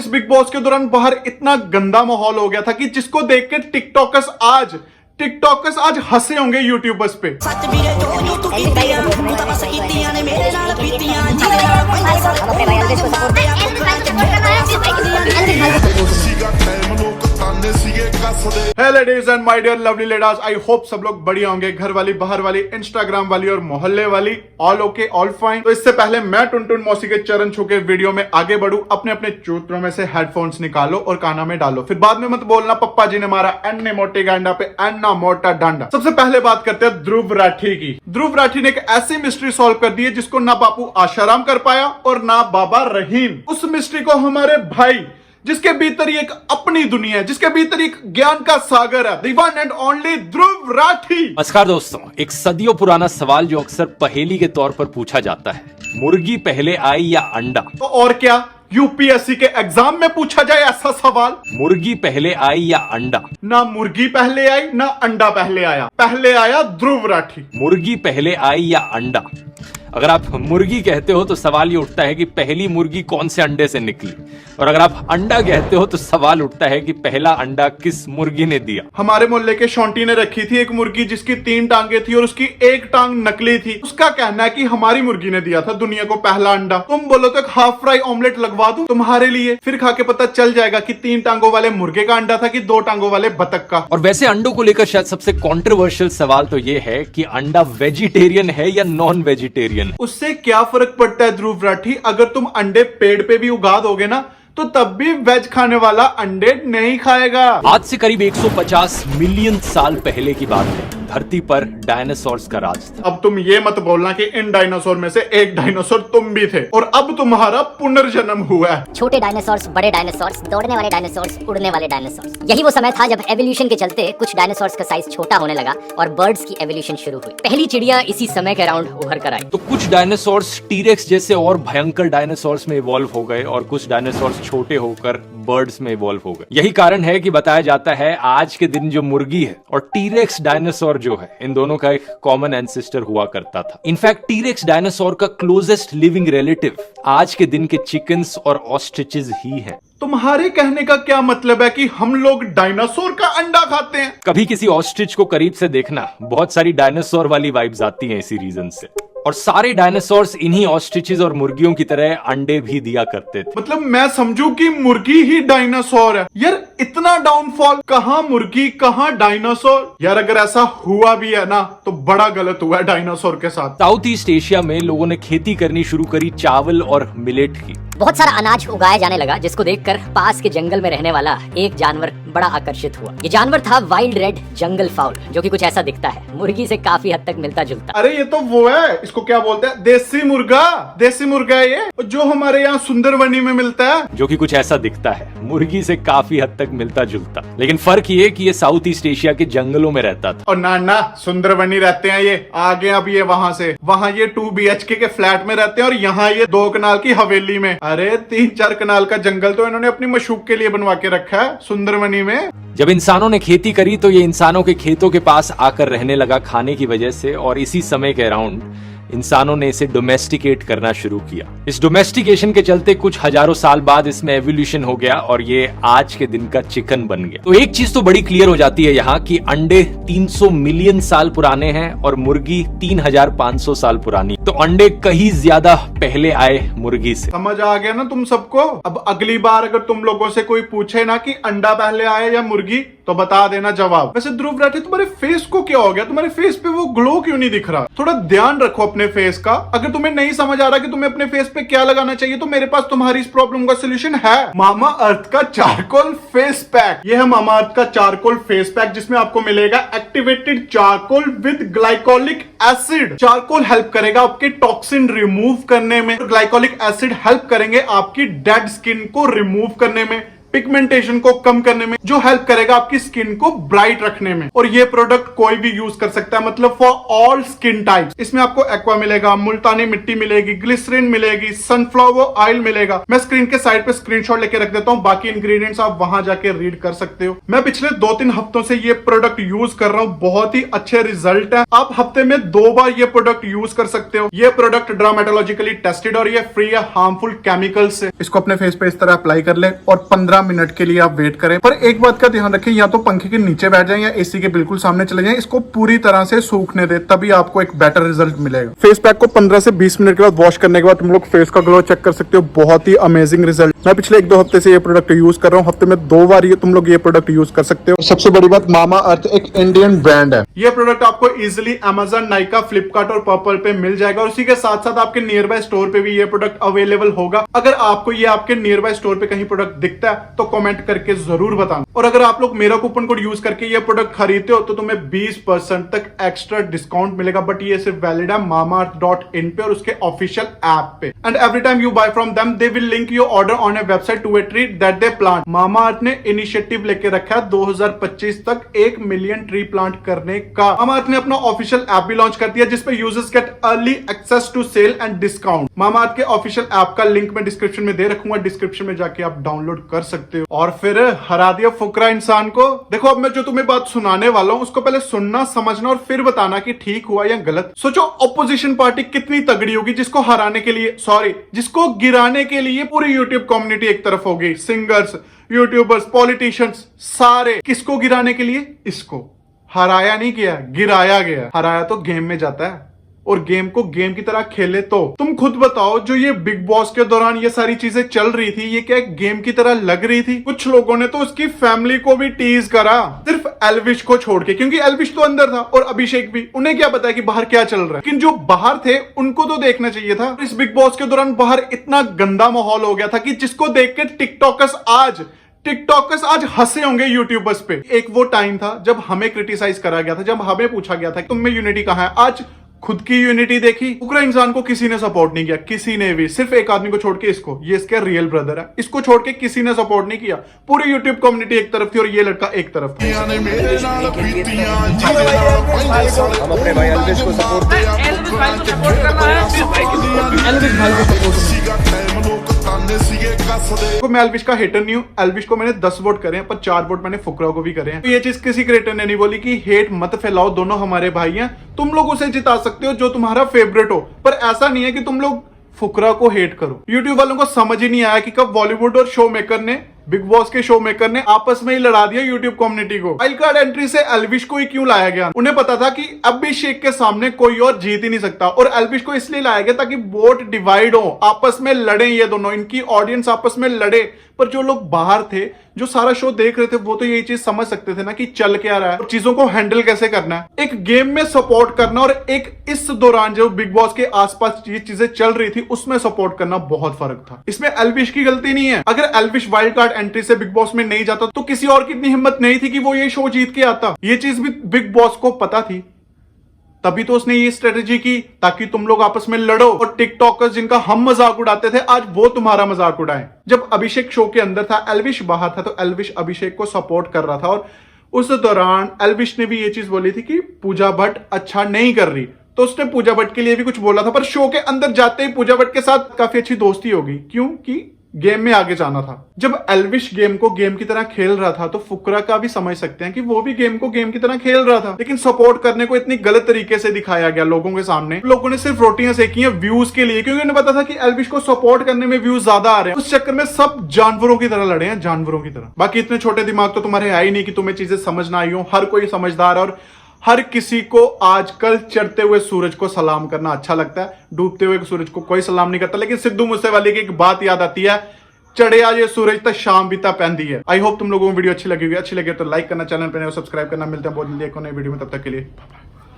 इस big boss के दौरान बाहर इतना गंदा माहौल हो गया था कि जिसको देख के टिकटॉकर्स आज हंसे होंगे यूट्यूबर्स पे। Hey ladies and my dear lovely ladies, I hope सब लोग बढ़िया होंगे, घर वाली, बाहर वाली, इंस्टाग्राम वाली और मोहल्ले वाली, ऑल ओके, ऑल फाइन। तो इससे पहले मैं टुनटुन मौसी के चरण छू के वीडियो में आगे बढ़ूं, अपने अपने चूतरों में से हेडफोन्स निकालो और काना में डालो, फिर बाद में मत बोलना पप्पा जी ने मारा एन्ने मोटे गांडा पे एन्ना मोटा डांडा। सबसे पहले बात करते हैं ध्रुव राठी की। ध्रुव राठी ने एक ऐसी मिस्ट्री सॉल्व कर दी है जिसको ना बापू आशाराम कर पाया और ना बाबा रहीम। उस मिस्ट्री को हमारे भाई, जिसके भीतर एक अपनी दुनिया है, जिसके भीतर एक ज्ञान का सागर है, the one and only Dhruv Rathee. नमस्कार दोस्तों, एक सदियों पुराना सवाल जो अक्सर पहेली के तौर पर पूछा जाता है, मुर्गी पहले आई या अंडा? तो और क्या यूपीएससी के एग्जाम में पूछा जाए ऐसा सवाल? मुर्गी पहले आई या अंडा? ना मुर्गी पहले आई ना अंडा पहले आया, पहले आया ध्रुव राठी। मुर्गी पहले आई या अंडा? अगर आप मुर्गी कहते हो तो सवाल ये उठता है कि पहली मुर्गी कौन से अंडे से निकली, और अगर आप अंडा कहते हो तो सवाल उठता है कि पहला अंडा किस मुर्गी ने दिया। हमारे मोहल्ले के शोंटी ने रखी थी एक मुर्गी जिसकी 3 टांगे थी और उसकी एक टांग नकली थी। उसका कहना है कि हमारी मुर्गी ने दिया था दुनिया को पहला अंडा। तुम बोलो तो एक हाफ फ्राई ऑमलेट लगवा दूं तुम्हारे लिए, फिर खा के पता चल जाएगा कि 3 टांगों वाले मुर्गे का अंडा था कि 2 टांगों वाले बतख का। और वैसे अंडों को लेकर शायद सबसे कंट्रोवर्शियल सवाल तो ये है कि अंडा वेजिटेरियन है या नॉन वेजिटेरियन। उससे क्या फर्क पड़ता है ध्रुव राठी? अगर तुम अंडे पेड़ पे भी उगा दोगे ना तो तब भी वेज खाने वाला अंडे नहीं खाएगा। आज से करीब 150 मिलियन साल पहले की बात है, धरती पर डायनासोर्स का राज था। अब तुम ये मत बोलना कि इन डायनासोर में से एक डायनासोर तुम भी थे और अब तुम्हारा पुनर्जन्म हुआ है। छोटे डायनासोर्स, बड़े डायनासोर्स, दौड़ने वाले डायनासोर्स, उड़ने वाले डायनासोर्स। यही वो समय था जब एवोल्यूशन के चलते कुछ डायनासोर्स का साइज छोटा होने लगा और बर्ड्स की एवोल्यूशन शुरू हुई। पहली चिड़िया इसी समय के अराउंड उभर कर आई। तो कुछ डायनासोर्स टीरेक्स जैसे और भयंकर डायनासोर्स में इवॉल्व हो गए और कुछ डायनासोर्स छोटे होकर बर्ड्स में इवॉल्व हो गए। यही कारण है कि बताया जाता है आज के दिन जो मुर्गी है और टीरेक्स डायनासोर जो है, इन दोनों का एक कॉमन एंसेस्टर हुआ करता था। इनफैक्ट टीरेक्स डायनासोर का क्लोजेस्ट लिविंग रिलेटिव आज के दिन के चिकन्स और ऑस्ट्रिचेस ही हैं। तुम्हारे कहने का क्या मतलब है कि हम लोग डायनासोर का अंडा खाते हैं? कभी किसी ऑस्ट्रिच को करीब से देखना, बहुत सारी डायनासोर वाली वाइब्स आती हैं इसी रीजन से। और सारे डायनासोर्स इन्हीं ऑस्ट्रिचेस और मुर्गियों की तरह अंडे भी दिया करते थे। मतलब मैं समझू कि मुर्गी ही डायनासोर है। यार इतना डाउनफॉल, कहां मुर्गी कहां डायनासोर? यार अगर ऐसा हुआ भी है ना तो बड़ा गलत हुआ है डायनासोर के साथ। साउथ ईस्ट एशिया में लोगों ने खेती करनी शुरू करी चावल और मिलेट की। बहुत सारा अनाज उगाया जाने लगा जिसको देखकर पास के जंगल में रहने वाला एक जानवर बड़ा आकर्षित हुआ। ये जानवर था वाइल्ड रेड जंगल फाउल, जो कि कुछ ऐसा दिखता है, मुर्गी से काफी हद तक मिलता जुलता। अरे ये तो वो है, इसको क्या बोलते हैं, देसी मुर्गा। देसी मुर्गा है ये, जो हमारे यहाँ सुंदरवनी में मिलता है, जो कि कुछ ऐसा दिखता है, मुर्गी से काफी हद तक मिलता जुलता। लेकिन फर्क ये कि ये साउथ ईस्ट एशिया के जंगलों में रहता था। और ना सुंदरवनी रहते हैं ये, आगे अब ये वहाँ से वहाँ ये 2 BHK के फ्लैट में रहते हैं और यहाँ ये 2 कनाल की हवेली में। अरे 3-4 कनाल का जंगल तो इन्होंने अपनी मशूक के लिए बनवा के रखा है सुंदरवनी में। जब इंसानों ने खेती करी तो ये इंसानों के खेतों के पास आकर रहने लगा खाने की वजह से, और इसी समय के अराउंड इंसानों ने इसे डोमेस्टिकेट करना शुरू किया। इस डोमेस्टिकेशन के चलते कुछ हजारों साल बाद इसमें एवोल्यूशन हो गया और ये आज के दिन का चिकन बन गया। तो एक चीज तो बड़ी क्लियर हो जाती है यहाँ कि अंडे 300 मिलियन साल पुराने हैं और मुर्गी 3500 साल पुरानी। तो अंडे कहीं ज्यादा पहले आए मुर्गी से। समझ आ गया ना तुम सबको? अब अगली बार अगर तुम लोगों से कोई पूछे ना कि अंडा पहले आया या मुर्गी, तो बता देना जवाब। वैसे ध्रुव राठी तुम्हारे फेस को क्या हो गया? तुम्हारे फेस पे वो ग्लो क्यों नहीं दिख रहा? थोड़ा ध्यान रखो अपने फेस का। अगर तुम्हें नहीं समझ आ रहा कि तुम्हें अपने फेस पे क्या लगाना चाहिए तो मेरे पास तुम्हारी इस प्रॉब्लम का सोल्यूशन है, मामा अर्थ का चारकोल फेस पैक। यह है मामा अर्थ का चारकोल फेस पैक, जिसमें आपको मिलेगा activated charcoal with glycolic acid. Charcoal help करेगा आपके टॉक्सिन रिमूव करने में, ग्लाइकोलिक एसिड हेल्प करेंगे आपकी डेड स्किन को रिमूव करने में। पिगमेंटेशन को कम करने में, जो हेल्प करेगा आपकी स्किन को ब्राइट रखने में। और ये प्रोडक्ट कोई भी यूज कर सकता है, मतलब फॉर ऑल स्किन टाइप्स। इसमें आपको एक्वा मिलेगा, मुल्तानी मिट्टी मिलेगी, ग्लिसरीन मिलेगी, सनफ्लावर ऑयल मिलेगा। मैं स्क्रीन के साइड पे स्क्रीनशॉट लेके रख देता हूँ, बाकी इंग्रेडिएंट्स आप वहां जाके रीड कर सकते हो। मैं पिछले 2-3 हफ्तों से ये प्रोडक्ट यूज कर रहा हूँ, बहुत ही अच्छे रिजल्ट है। आप हफ्ते में 2 बार ये प्रोडक्ट यूज कर सकते हो। ये प्रोडक्ट डर्मेटोलॉजिकली टेस्टेड और ये फ्री है हार्मफुल केमिकल से। इसको अपने फेस पे इस तरह अप्लाई कर ले और 15 मिनट के लिए आप वेट करें। पर एक बात का ध्यान रखें, या तो पंखे के नीचे बैठ जाएं या एसी के बिल्कुल सामने चले जाएं। इसको पूरी तरह से सूखने दे, तभी आपको एक बेटर रिजल्ट मिलेगा। फेस पैक को 15 से 20 मिनट के बाद वॉश करने के बाद तुम लोग फेस का ग्लो चेक कर सकते हो। बहुत ही अमेजिंग रिजल्ट। मैं पिछले 1-2 हफ्ते से ये प्रोडक्ट यूज कर रहा हूँ। हफ्ते में 2 बार ये तुम लोग ये प्रोडक्ट यूज कर सकते हो। सबसे बड़ी बात, मामा अर्थ एक इंडियन ब्रांड है। ये प्रोडक्ट आपको इजिली Amazon, नाइका, फ्लिपकार्ट और पर्पल पे मिल जाएगा। और उसी के साथ साथ आपके नियर बाय स्टोर पे भी ये प्रोडक्ट अवेलेबल होगा। अगर आपको ये आपके नियर बाय स्टोर पे कहीं प्रोडक्ट दिखता है तो कमेंट करके जरूर बताना। और अगर आप लोग मेरा कूपन कोड यूज करके ये प्रोडक्ट खरीदते हो तो तुम्हें 20% तक एक्स्ट्रा डिस्काउंट मिलेगा। बट ये सिर्फ वैलिड है mamaearth.in पे और उसके ऑफिशियल ऐप पे। And every time you buy from them they will link your order on a website to a tree that they plant. Mamaearth ने इनिशिएटिव लेके रखा है 2025 तक 1 मिलियन ट्री प्लांट करने का। मामाअर्थ ने अपना ऑफिशियल ऐप भी लॉन्च कर दिया जिसपे users get early access to sale and discount. Mamaearth के ऑफिशियल ऐप का लिंक मैं डिस्क्रिप्शन में दे रखूंगा, डिस्क्रिप्शन में जाके आप डाउनलोड कर सकते हो। और फिर हरा दिया फुकरा इंसान को। देखो, अब मैं जो तुम्हें बात सुनाने वाला हूं उसको पहले सुनना, समझना और फिर बताना कि ठीक हुआ या गलत। सोचो ऑपोजिशन पार्टी कितनी तगड़ी होगी जिसको हराने के लिए, सॉरी, जिसको गिराने के लिए पूरी यूट्यूब कम्युनिटी एक तरफ होगी। सिंगर्स, यूट्यूबर्स, पॉलिटिशियंस, सारे। किसको गिराने के लिए? इसको। हराया नहीं गया, गिराया गया। हराया तो गेम में जाता है और गेम को गेम की तरह खेले तो। तुम खुद बताओ, जो ये बिग बॉस के दौरान ये सारी चीजें चल रही थी, ये क्या गेम की तरह लग रही थी? कुछ लोगों ने तो उसकी फैमिली को भी टीज करा, सिर्फ एल्विश को छोड़ के, क्योंकि एल्विश तो अंदर था और अभिषेक भी। उन्हें क्या पता है कि बाहर क्या चल रहा है। लेकिन जो बाहर थे उनको तो देखना चाहिए था। इस बिग बॉस के दौरान बाहर इतना गंदा माहौल हो गया था कि जिसको देख के टिकटॉकर्स आज हंसे होंगे यूट्यूबर्स पे। एक वो टाइम था जब हमें क्रिटिसाइज करा गया था, जब हमें पूछा गया था कि तुम में यूनिटी कहां है। आज खुद की यूनिटी देखी। फुकरा इंसान को किसी ने सपोर्ट नहीं किया, किसी ने भी। सिर्फ एक आदमी को छोड़ के, इसको, ये इसका रियल ब्रदर है, इसको छोड़ के किसी ने सपोर्ट नहीं किया। पूरी यूट्यूब कम्युनिटी एक तरफ थी और ये लड़का एक तरफ था। हम अपने भाई एल्विश को सपोर्ट करना है, एल्विश भाई को सपोर्ट। तो मैं एल्विश का हेटर नहीं हूं। एल्विश को मैंने 10 वोट करे हैं, पर 4 वोट मैंने फुकरा को भी करे हैं। तो ये चीज किसी क्रिएटर ने नहीं बोली कि हेट मत फैलाओ, दोनों हमारे भाई हैं, तुम लोग उसे जिता सकते हो जो तुम्हारा फेवरेट हो। पर ऐसा नहीं है कि तुम लोग फुकरा को हेट करो। यूट्यूब वालों को समझ ही नहीं आया कि कब बॉलीवुड और शो मेकर ने, बिग बॉस के शो मेकर ने आपस में ही लड़ा दिया यूट्यूब कम्युनिटी को। वाइल्ड कार्ड एंट्री से एल्विश को ही क्यों लाया गया? उन्हें पता था कि अभिषेक के सामने कोई और जीत ही नहीं सकता, और एल्विश को इसलिए लाया गया ताकि वोट डिवाइड हो, आपस में लड़े ये दोनों, इनकी ऑडियंस आपस में लड़े। पर जो लोग बाहर थे, जो सारा शो देख रहे थे, वो तो यही चीज समझ सकते थे ना कि चल क्या रहा है और चीजों को हैंडल कैसे करना है। एक गेम में सपोर्ट करना और एक इस दौरान जो बिग बॉस के आसपास ये चीजें चल रही थी उसमें सपोर्ट करना बहुत फर्क था। इसमें एल्विश की गलती नहीं है। अगर एल्विश वाइल्ड कार्ड एंट्री से बिग बॉस में नहीं जाता तो किसी और की इतनी हिम्मत नहीं थी कि वो ये शो जीत के आता। ये चीज भी बिग बॉस को पता थी, तभी तो उसने ये स्ट्रेटेजी की ताकि तुम लोग आपस में लड़ो और टिकटॉकर्स जिनका हम मजाक उड़ाते थे आज वो तुम्हारा मजाक उड़ाएं। जब अभिषेक शो के अंदर था, एल्विश बाहर था, तो एल्विश अभिषेक को सपोर्ट कर रहा था। और उस दौरान एल्विश ने भी ये चीज बोली थी कि पूजा भट्ट अच्छा नहीं कर रही, तो उसने पूजा भट्ट के लिए भी कुछ बोला था। पर शो के अंदर जाते ही पूजा भट्ट के साथ काफी अच्छी दोस्ती होगी, क्योंकि गेम में आगे जाना था। जब एल्विश गेम को गेम की तरह खेल रहा था तो फुकरा का भी समझ सकते हैं कि वो भी गेम को गेम की तरह खेल रहा था, लेकिन सपोर्ट करने को इतनी गलत तरीके से दिखाया गया लोगों के सामने। लोगों ने सिर्फ रोटियां सेकी हैं व्यूज के लिए, क्योंकि उन्हें पता था कि एल्विश को सपोर्ट करने में व्यूज ज्यादा आ रहे हैं। उस चक्कर में सब जानवरों की तरह लड़े हैं, जानवरों की तरह। बाकी इतने छोटे दिमाग तो तुम्हारे है ही नहीं कि तुम्हें चीजें समझ ना आई हो। हर कोई समझदार है और हर किसी को आजकल चढ़ते हुए सूरज को सलाम करना अच्छा लगता है, डूबते हुए सूरज को कोई सलाम नहीं करता। लेकिन सिद्धू मूसेवाले की एक बात याद आती है, चढ़े आज ये सूरज तक शाम बीता पैंदी है। आई होप तुम लोगों को वीडियो अच्छी लगी होगी। अच्छी लगे तो लाइक करना, चैनल पर सब्सक्राइब करना। मिलते हैं बहुत जल्दी एक नई वीडियो में, तब तक के लिए।